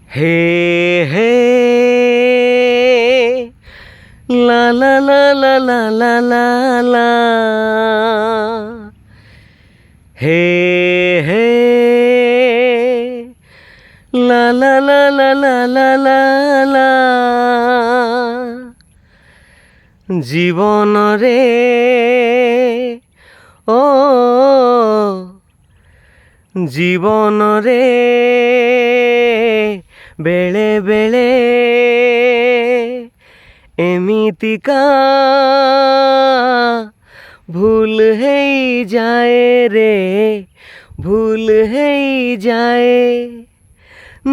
হে হে লা লা লা লা লা লা লা লা হে হে লা লা লা লা লা লা লা লা জীবনরে ও জীবନରେ ବେଳେ ବେଳେ ଏମିତିକା ଭୁଲ ହେଇଯାଏ ରେ ଭୁଲ ହେଇଯାଏ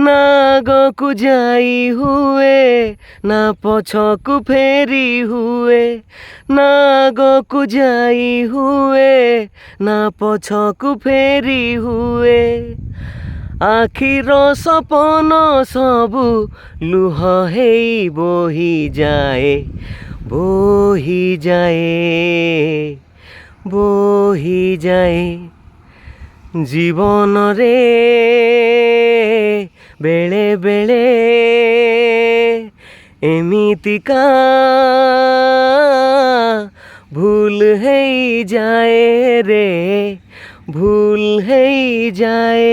ନା ଆଗକୁ ଯାଇ ହୁଏ ନା ପଛକୁ ଫେରି ହୁଏ ନା ଆଗକୁ ଯାଇ ହୁଏ ନା ପଛକୁ ଫେରି ହୁଏ ଆଖିର ସପନ ସବୁ ଲୁହ ହେଇ ବୋହିଯାଏ ବୋହିଯାଏ ବୋହିଯାଏ ଜୀବନରେ ବେଳେ ବେଳେ ଏମିତିକା ଭୁଲ ହେଇଯାଏ ରେ ଭୁଲ ହେଇଯାଏ।